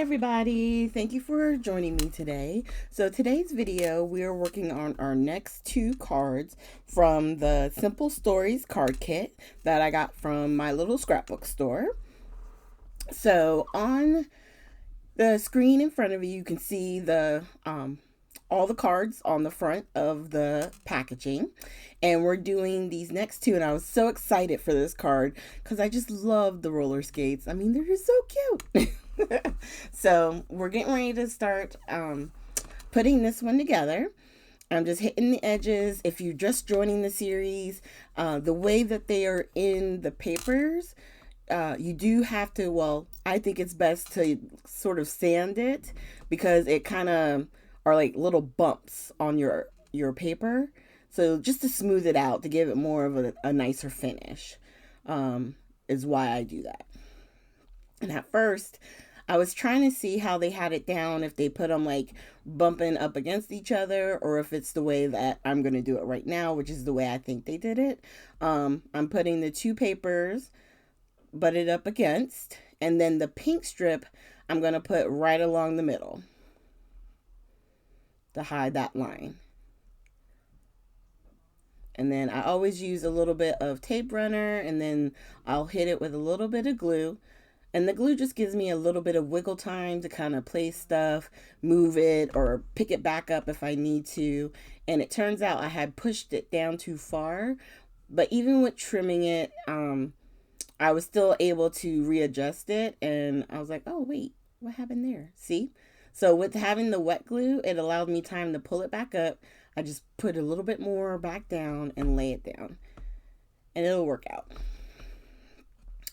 everybody, thank you for joining me today. So today's video, we are working on our next two cards from the Simple Stories card kit that I got from my little scrapbook store. So on the screen in front of you, you can see the all the cards on the front of the packaging, and we're doing these next two, and I was so excited for this card because I just love the roller skates. I mean, they're just so cute. So we're getting ready to start putting this one together. I'm just hitting the edges. If you're just joining the series, the way that they are in the papers, you do have to, well, I think it's best to sort of sand it because it kind of are like little bumps on your paper. So just to smooth it out, to give it more of a nicer finish, is why I do that. And at first, I was trying to see how they had it down, if they put them like bumping up against each other, or if it's the way that I'm going to do it right now, which is the way I think they did it. I'm putting the two papers butted up against, and then the pink strip I'm going to put right along the middle to hide that line. And then I always use a little bit of tape runner, and then I'll hit it with a little bit of glue. And the glue just gives me a little bit of wiggle time to kind of place stuff, move it, or pick it back up if I need to. And it turns out I had pushed it down too far, but even with trimming it, I was still able to readjust it. And I was like, oh, wait, what happened there? See? So with having the wet glue, it allowed me time to pull it back up. I just put a little bit more back down and lay it down, and it'll work out.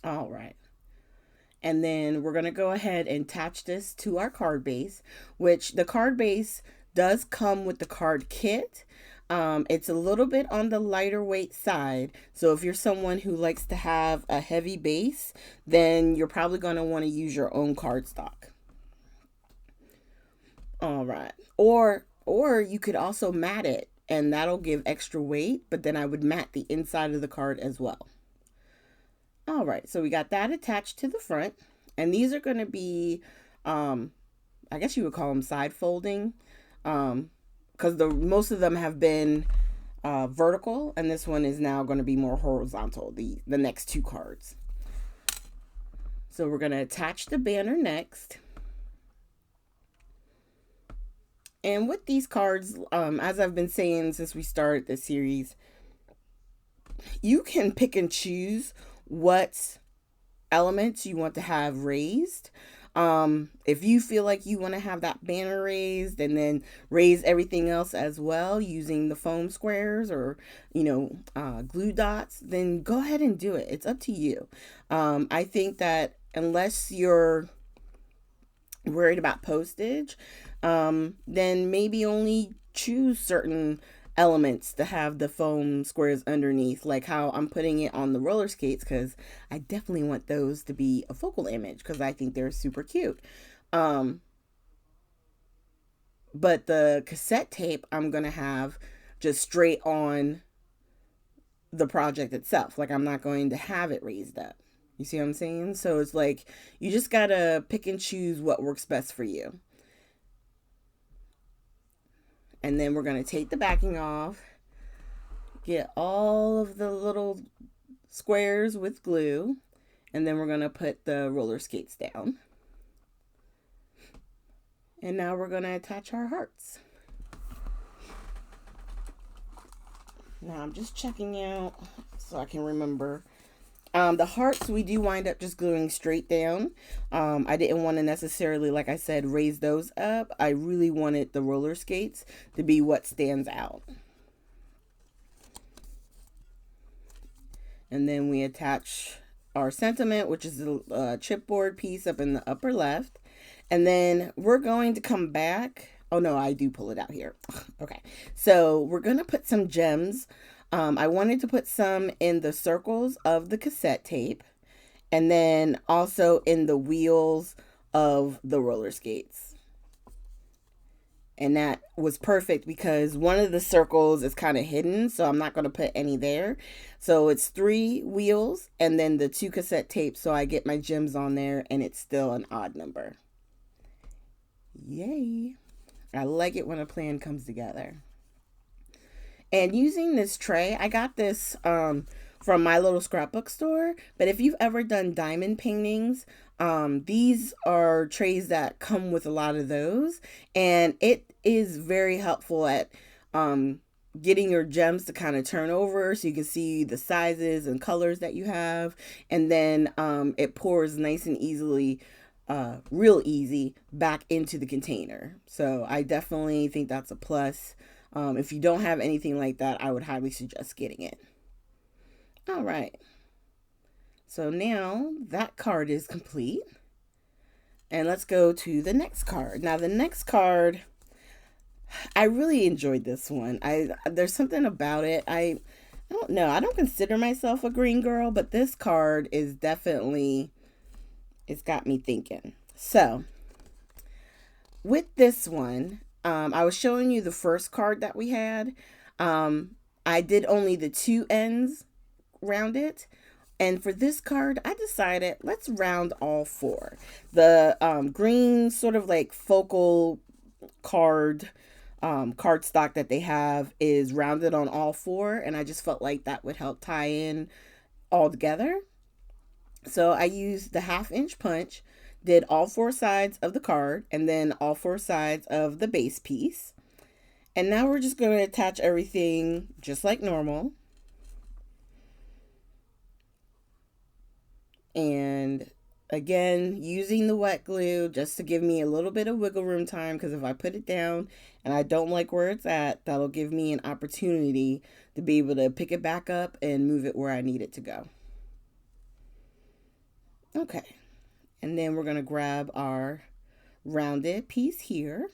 All right. And then we're going to go ahead and attach this to our card base, which the card base does come with the card kit. It's a little bit on the lighter weight side. So if you're someone who likes to have a heavy base, then you're probably going to want to use your own cardstock. All right. Or you could also mat it, and that'll give extra weight, but then I would mat the inside of the card as well. All right, so we got that attached to the front, and these are going to be, I guess you would call them side folding, because most of them have been vertical, and this one is now going to be more horizontal, the next two cards. So we're going to attach the banner next. And with these cards, as I've been saying since we started this series, you can pick and choose what elements you want to have raised. If you feel like you want to have that banner raised and then raise everything else as well using the foam squares or, glue dots, then go ahead and do it. It's up to you. I think that unless you're worried about postage, then maybe only choose certain elements to have the foam squares underneath, like how I'm putting it on the roller skates, because I definitely want those to be a focal image because I think they're super cute. But the cassette tape I'm gonna have just straight on the project itself. Like, I'm not going to have it raised up. You see what I'm saying? So it's like you just gotta pick and choose what works best for you. And then we're going to take the backing off, get all of the little squares with glue, and then we're going to put the roller skates down. And now we're going to attach our hearts. Now I'm just checking out so I can remember. The hearts, we do wind up just gluing straight down. I didn't want to necessarily, like I said, raise those up. I really wanted the roller skates to be what stands out. And then we attach our sentiment, which is the chipboard piece up in the upper left. And then we're going to come back. Oh, no, I do pull it out here. Okay, so we're going to put some gems. I wanted to put some in the circles of the cassette tape, and then also in the wheels of the roller skates. And that was perfect because one of the circles is kind of hidden, so I'm not going to put any there. So it's 3 wheels and then the 2 cassette tapes, so I get my gems on there, and it's still an odd number. Yay. I like it when a plan comes together. And using this tray, I got this from my little scrapbook store. But if you've ever done diamond paintings, these are trays that come with a lot of those. And it is very helpful at getting your gems to kind of turn over so you can see the sizes and colors that you have. And then it pours nice and easily, real easy, back into the container. So I definitely think that's a plus. If you don't have anything like that, I would highly suggest getting it. All right. So now that card is complete. And let's go to the next card. Now the next card, I really enjoyed this one. There's something about it. I don't know. I don't consider myself a green girl, but this card is definitely, it's got me thinking. So with this one, I was showing you the first card that we had. I did only the two ends rounded. And for this card, I decided let's round all four. The green sort of like focal card stock that they have is rounded on all four. And I just felt like that would help tie in all together. So I used the 1/2 inch punch, did all four sides of the card, and then all four sides of the base piece. And now we're just going to attach everything just like normal. And again, using the wet glue just to give me a little bit of wiggle room time, because if I put it down and I don't like where it's at, that'll give me an opportunity to be able to pick it back up and move it where I need it to go. Okay, and then we're going to grab our rounded piece here.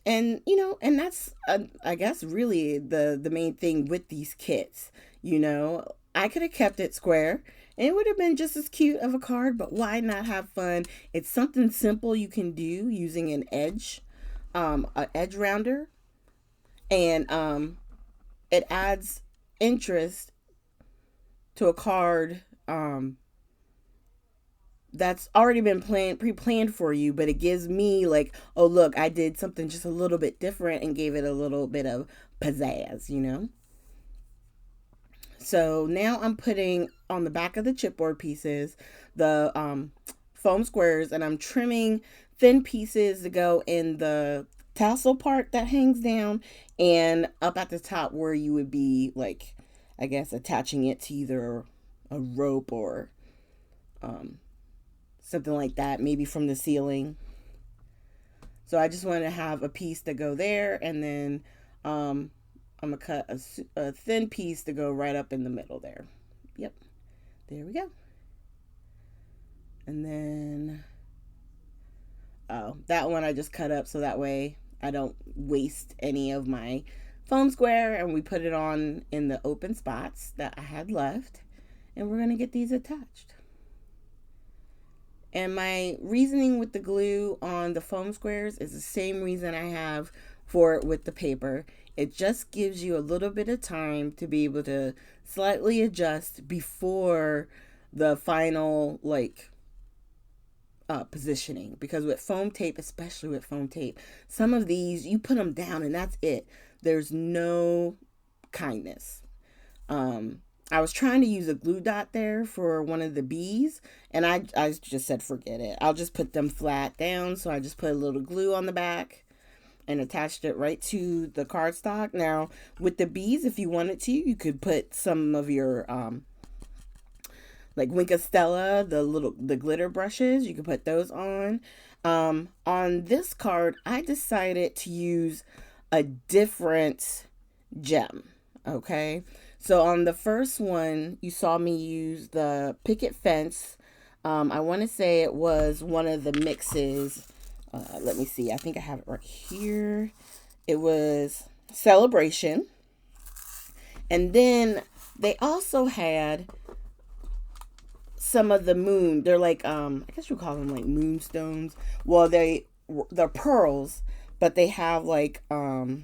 And, and that's, I guess, really the main thing with these kits. I could have kept it square and it would have been just as cute of a card, but why not have fun? It's something simple you can do using an edge rounder. And it adds interest to a card that's already been pre-planned for you, but it gives me like, oh look, I did something just a little bit different and gave it a little bit of pizzazz. So now I'm putting on the back of the chipboard pieces the foam squares, and I'm trimming thin pieces to go in the tassel part that hangs down and up at the top where you would be like, I guess, attaching it to either a rope or something like that, maybe from the ceiling. So I just wanted to have a piece to go there, and then I'm going to cut a thin piece to go right up in the middle there. Yep, there we go. And then, that one I just cut up so that way I don't waste any of my foam square, and we put it on in the open spots that I had left, and we're going to get these attached. And my reasoning with the glue on the foam squares is the same reason I have for it with the paper. It just gives you a little bit of time to be able to slightly adjust before the final positioning. Because with foam tape, especially with foam tape, some of these you put them down and that's it. There's no kindness. I was trying to use a glue dot there for one of the bees, and I just said forget it. I'll just put them flat down. So I just put a little glue on the back and attached it right to the cardstock. Now, with the bees, if you wanted to, you could put some of your like Wink of Stella, the glitter brushes. You could put those on. On this card, I decided to use a different gem. Okay, so on the first one, you saw me use the picket fence. I want to say it was one of the mixes. Let me see. I think I have it right here. It was Celebration. And then they also had some of the moon. They're like, I guess you call them like moonstones. Well, they're pearls, but they have like, I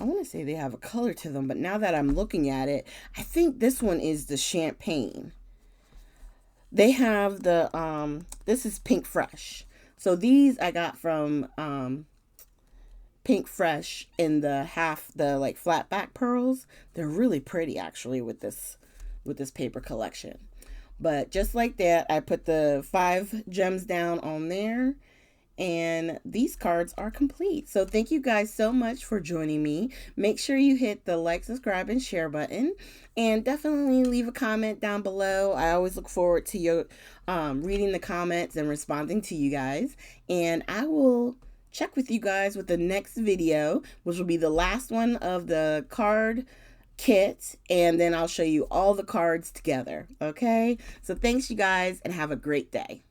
want to say they have a color to them, but now that I'm looking at it, I think this one is the champagne. They have the this is PINKFRESH. So these I got from PINKFRESH in the like flat back pearls. They're really pretty actually with this paper collection. But just like that, I put the 5 gems down on there, and these cards are complete. So thank you guys so much for joining me. Make sure you hit the like, subscribe, and share button, and definitely leave a comment down below. I always look forward to your reading the comments and responding to you guys. And I will check with you guys with the next video, which will be the last one of the card kit, and then I'll show you all the cards together. Okay, so thanks you guys, and have a great day.